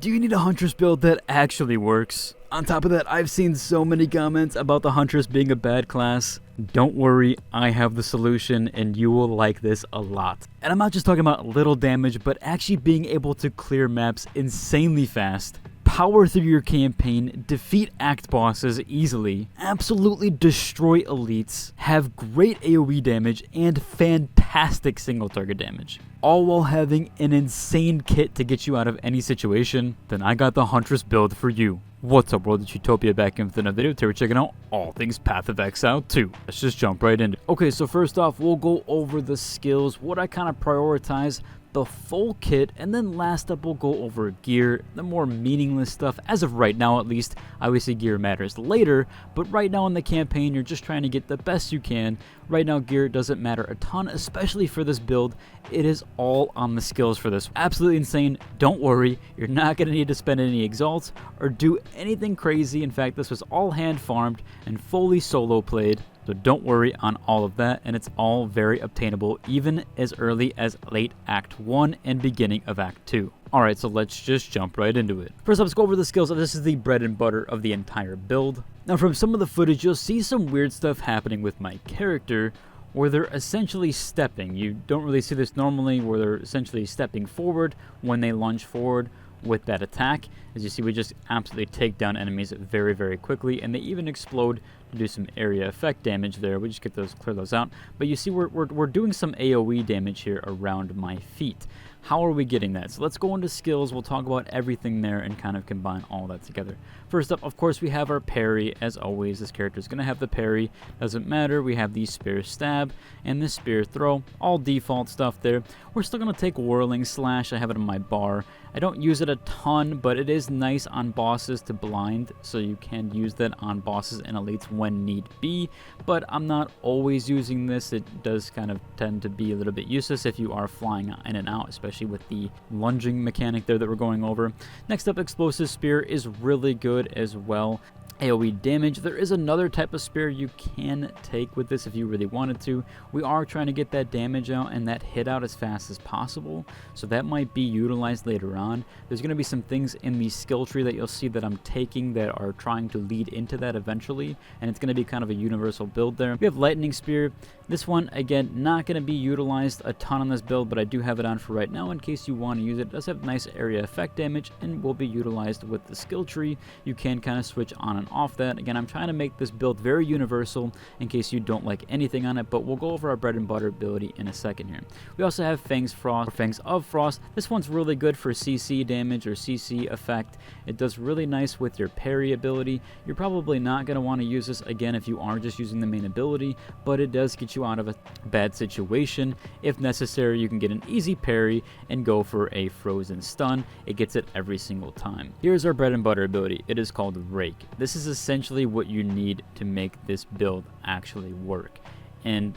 Do you need a Huntress build that actually works? On top of that, I've seen so many comments about the Huntress being a bad class. Don't worry, I have the solution and you will like this a lot. And I'm not just talking about little damage, but actually being able to clear maps insanely fast, power through your campaign, defeat act bosses easily, absolutely destroy elites, have great AoE damage, and fantastic single target damage, all while having an insane kit to get you out of any situation. Then I got the Huntress build for you. What's up, world? It's Utopia back in with another video. Today we're checking out all things Path of Exile 2. Let's just jump right into it. Okay, so first off, we'll go over the skills, what I kind of prioritize, the full kit, and then last up we'll go over gear, the more meaningless stuff, as of right now at least. Obviously gear matters later, but right now in the campaign you're just trying to get the best you can. Right now gear doesn't matter a ton, especially for this build. It is all on the skills for this. Absolutely insane. Don't worry, you're not going to need to spend any exalts or do anything crazy. In fact, this was all hand farmed and fully solo played. So don't worry on all of that, and it's all very obtainable even as early as late Act 1 and beginning of Act 2. Alright, so let's just jump right into it. First up, let's go over the skills. This is the bread and butter of the entire build. Now from some of the footage, you'll see some weird stuff happening with my character where they're essentially stepping. You don't really see this normally, where they're essentially stepping forward when they lunge forward with that attack. As you see, we just absolutely take down enemies very, very quickly, and they even explode to do some area effect damage there. We just get those, clear those out. But you see, we're doing some AoE damage here around my feet. How are we getting that? So let's go into skills. We'll talk about everything there and kind of combine all that together. First up, of course, we have our parry. As always, this character is going to have the parry. Doesn't matter. We have the spear stab and the spear throw. All default stuff there. We're still going to take whirling slash. I have it on my bar. I don't use it a ton, but it is nice on bosses to blind, so you can use that on bosses and elites when need be, but I'm not always using this. It does kind of tend to be a little bit useless if you are flying in and out, especially with the lunging mechanic there that we're going over. Next up, explosive spear is really good as well. AoE damage. There is another type of spear you can take with this if you really wanted to. We are trying to get that damage out and that hit out as fast as possible, so that might be utilized later on. There's going to be some things in the skill tree that you'll see that I'm taking that are trying to lead into that eventually, and it's going to be kind of a universal build there. We have lightning spear. This one, again, not going to be utilized a ton on this build, but I do have it on for right now in case you want to use it. It does have nice area effect damage and will be utilized with the skill tree. You can kind of switch on and off that. Again, I'm trying to make this build very universal in case you don't like anything on it, but we'll go over our bread and butter ability in a second here. We also have Fangs Frost, or Fangs of Frost. This one's really good for CC damage or CC effect. It does really nice with your parry ability. You're probably not going to want to use this again if you are just using the main ability, but it does get you out of a bad situation. If necessary, you can get an easy parry and go for a frozen stun. It gets it every single time. Here's our bread and butter ability. It is called Rake. This is essentially what you need to make this build actually work, and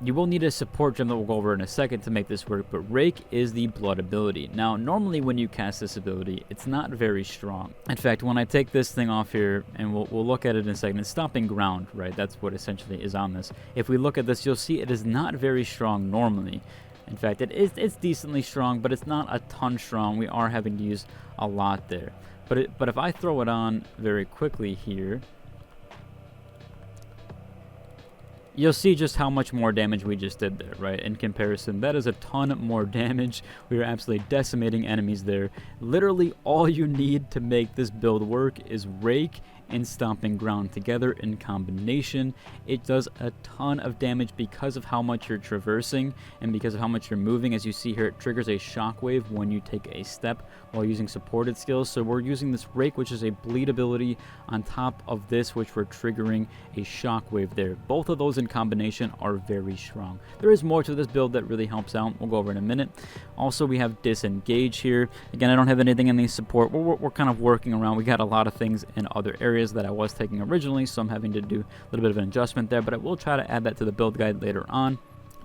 you will need a support gem that we'll go over in a second to make this work, but Rake is the blood ability. Now, normally when you cast this ability, it's not very strong. In fact, when I take this thing off here, and we'll look at it in a second, it's stopping ground, right? That's what essentially is on this. If we look at this, you'll see it is not very strong normally. In fact, it's decently strong, but it's not a ton strong. We are having to use a lot there. But if I throw it on very quickly here, you'll see just how much more damage we just did there, right? In comparison, that is a ton more damage. We are absolutely decimating enemies there. Literally all you need to make this build work is Rake and Stomping Ground together in combination. It does a ton of damage because of how much you're traversing and because of how much you're moving. As you see here, it triggers a shockwave when you take a step while using supported skills. So we're using this Rake, which is a bleed ability, on top of this, which we're triggering a shockwave there. Both of those in combination are very strong. There is more to this build that really helps out. We'll go over in a minute. Also, we have Disengage here. Again, I don't have anything in the support. We're kind of working around. We got a lot of things in other areas that I was taking originally, so I'm having to do a little bit of an adjustment there, but I will try to add that to the build guide later on.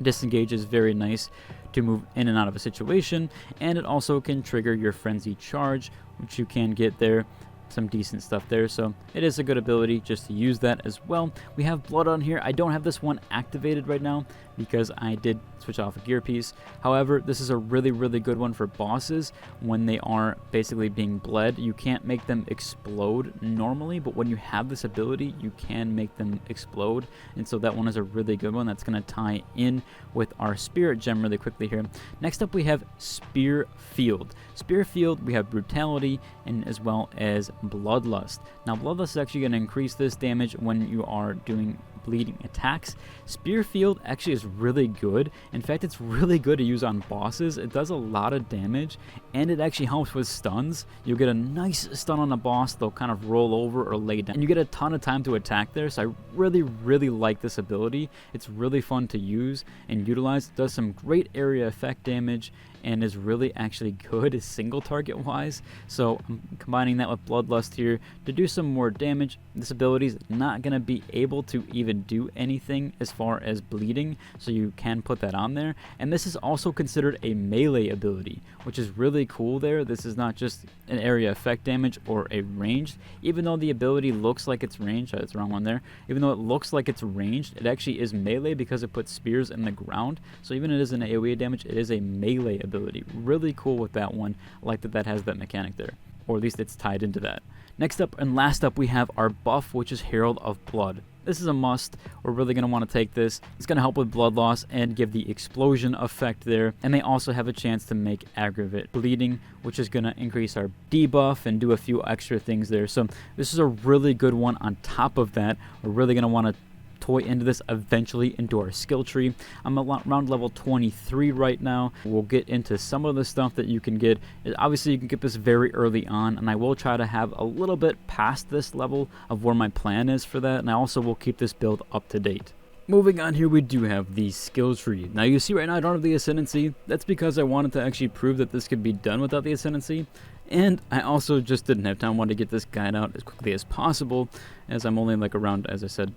Disengage is very nice to move in and out of a situation, and it also can trigger your Frenzy Charge, which you can get there some decent stuff there. So it is a good ability just to use that as well. We have Blood on here. I don't have this one activated right now because I did switch off a gear piece. However, this is a really, really good one for bosses when they are basically being bled. You can't make them explode normally, but when you have this ability, you can make them explode. And so that one is a really good one that's going to tie in with our Spirit Gem really quickly here. Next up, we have Spear Field. Spear Field, we have Brutality and as well as Bloodlust. Now, Bloodlust is actually going to increase this damage when you are doing bleeding attacks. Spear Field actually is really good. In fact, it's really good to use on bosses. It does a lot of damage, and it actually helps with stuns. You'll get a nice stun on a boss. They'll kind of roll over or lay down, and you get a ton of time to attack there. So I really, really like this ability. It's really fun to use and utilize. It does some great area effect damage and is really actually good single target wise. So I'm combining that with Bloodlust here to do some more damage. This ability is not going to be able to even do anything as far as bleeding, so you can put that on there. And this is also considered a melee ability, which is really cool there. This is not just an area effect damage or a ranged, even though the ability looks like it's ranged. That's the wrong one there. Even though it looks like it's ranged, it actually is melee because it puts spears in the ground. So even it is an AoE damage, it is a melee ability. Really cool with that one. I like that that has that mechanic there, or at least it's tied into that. Next up and last up, we have our buff, which is Herald of Blood. This is a must. We're really going to want to take this. It's going to help with blood loss and give the explosion effect there. And they also have a chance to make aggravate bleeding, which is going to increase our debuff and do a few extra things there. So this is a really good one. On top of that, we're really going to want to toy into this eventually into our skill tree. I'm around level 23 right now. We'll get into some of the stuff that you can get. Obviously, you can get this very early on, and I will try to have a little bit past this level of where my plan is for that, and I also will keep this build up to date. Moving on here, we do have the skill tree. Now you see right now I don't have the Ascendancy. That's because I wanted to actually prove that this could be done without the Ascendancy. And I also just didn't have time. I wanted to get this guide out as quickly as possible, as I'm only like around, as I said,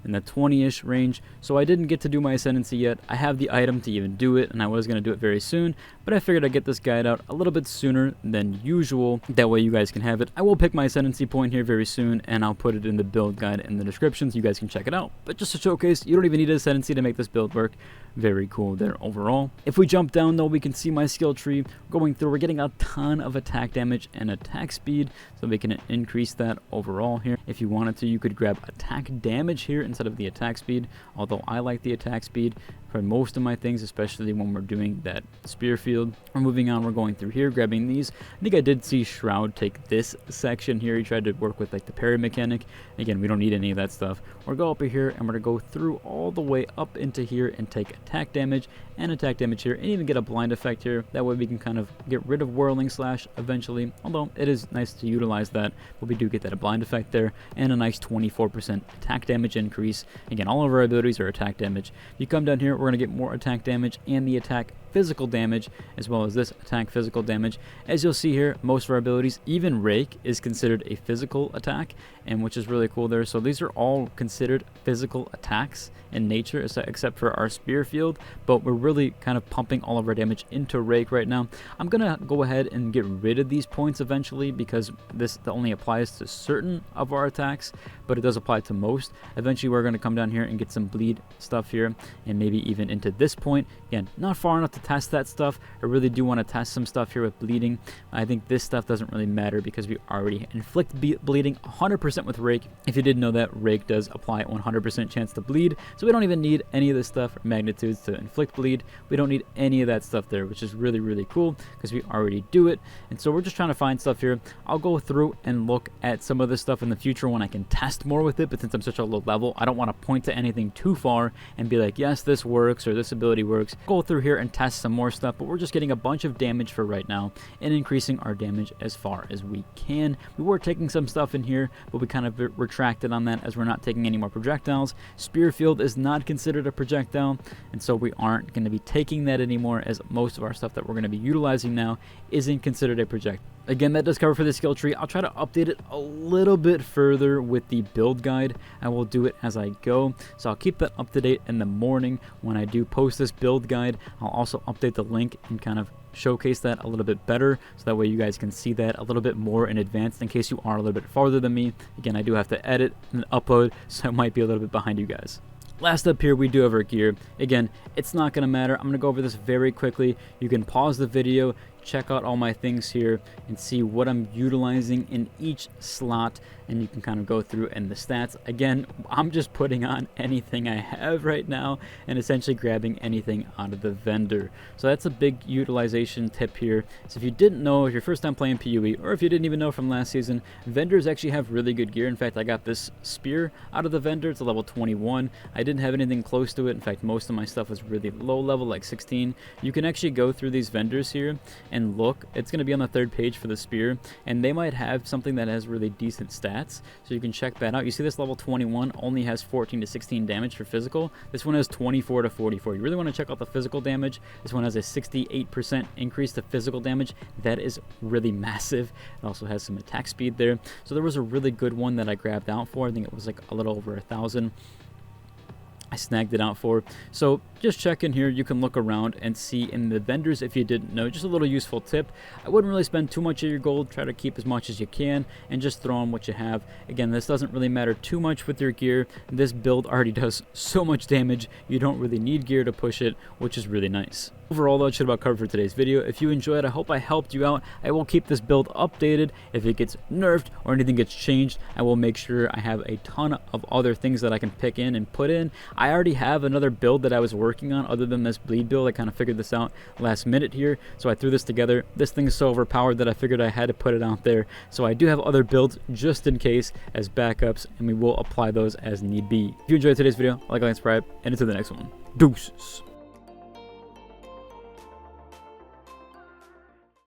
in the 20-ish range, so I didn't get to do my Ascendancy yet. I have the item to even do it, and I was going to do it very soon, but I figured I'd get this guide out a little bit sooner than usual. That way you guys can have it. I will pick my Ascendancy point here very soon, and I'll put it in the build guide in the description so you guys can check it out. But just to showcase, you don't even need an Ascendancy to make this build work. Very cool there overall. If we jump down though, we can see my skill tree going through. We're getting a ton of attack damage and attack speed, so we can increase that overall here. If you wanted to, you could grab attack damage here instead of the attack speed, although I like the attack speed for most of my things, especially when we're doing that spear field. We're moving on, we're going through here, grabbing these. I think I did see Shroud take this section here. He tried to work with like the parry mechanic. Again, we don't need any of that stuff. We're going to go up here and we're going to go through all the way up into here and take attack damage and attack damage here, and even get a blind effect here. That way we can kind of get rid of Whirling Slash eventually, although it is nice to utilize that, but we do get that a blind effect there and a nice 24% attack damage increase. Again, all of our abilities are attack damage. If you come down here, we're going to get more attack damage and the attack physical damage, as well as this attack physical damage. As you'll see here, most of our abilities, even Rake, is considered a physical attack, and which is really cool there. So these are all considered physical attacks in nature, except for our spear field, but we're really kind of pumping all of our damage into Rake right now. I'm gonna go ahead and get rid of these points eventually, because this only applies to certain of our attacks, but it does apply to most. Eventually we're going to come down here and get some bleed stuff here, and maybe even into this point. Again, not far enough to test that stuff. I really do want to test some stuff here with bleeding. I think this stuff doesn't really matter because we already inflict bleeding 100% with Rake. If you didn't know that, Rake does apply 100% chance to bleed, so we don't even need any of this stuff or magnitudes to inflict bleed. We don't need any of that stuff there, which is really, really cool because we already do it. And so we're just trying to find stuff here. I'll go through and look at some of this stuff in the future when I can test more with it, but since I'm such a low level, I don't want to point to anything too far and be like, yes, this works or this ability works. Go through here and test some more stuff, but we're just getting a bunch of damage for right now and increasing our damage as far as we can. We were taking some stuff in here, but we kind of retracted on that as we're not taking any more projectiles. Spear field is not considered a projectile, and so we aren't going to be taking that anymore, as most of our stuff that we're going to be utilizing now isn't considered a projectile. Again, that does cover for the skill tree. I'll try to update it a little bit further with the build guide. I will do it as I go, so I'll keep that up to date in the morning when I do post this build guide. I'll also update the link and kind of showcase that a little bit better, so that way you guys can see that a little bit more in advance in case you are a little bit farther than me. Again, I do have to edit and upload, so I might be a little bit behind you guys. Last up here, we do have our gear. Again, it's not going to matter. I'm going to go over this very quickly. You can pause the video, check out all my things here, and see what I'm utilizing in each slot, and you can kind of go through and the stats. Again, I'm just putting on anything I have right now and essentially grabbing anything out of the vendor. So that's a big utilization tip here. So if you didn't know, if you're first time playing PoE, or if you didn't even know from last season, vendors actually have really good gear. In fact, I got this spear out of the vendor. It's a level 21. I didn't have anything close to it. In fact, most of my stuff was really low level, like 16. You can actually go through these vendors here and look. It's going to be on the 3rd page for the spear, and they might have something that has really decent stats, so you can check that out. You see this level 21 only has 14 to 16 damage for physical. This one has 24 to 44. You really want to check out the physical damage. This one has a 68% increase to physical damage. That is really massive. It also has some attack speed there. So there was a really good one that I grabbed out for. I think it was like a little over 1,000. I snagged it out for. So just check in here. You can look around and see in the vendors if you didn't know. Just a little useful tip. I wouldn't really spend too much of your gold. Try to keep as much as you can and just throw on what you have. Again, this doesn't really matter too much with your gear. This build already does so much damage. You don't really need gear to push it, which is really nice. Overall, that should about cover for today's video. If you enjoyed, I hope I helped you out. I will keep this build updated. If it gets nerfed or anything gets changed, I will make sure I have a ton of other things that I can pick in and put in. I already have another build that I was working on other than this bleed build. I kind of figured this out last minute here, so I threw this together. This thing is so overpowered that I figured I had to put it out there. So I do have other builds just in case as backups, and we will apply those as need be. If you enjoyed today's video, like and subscribe, and until the next one, deuces.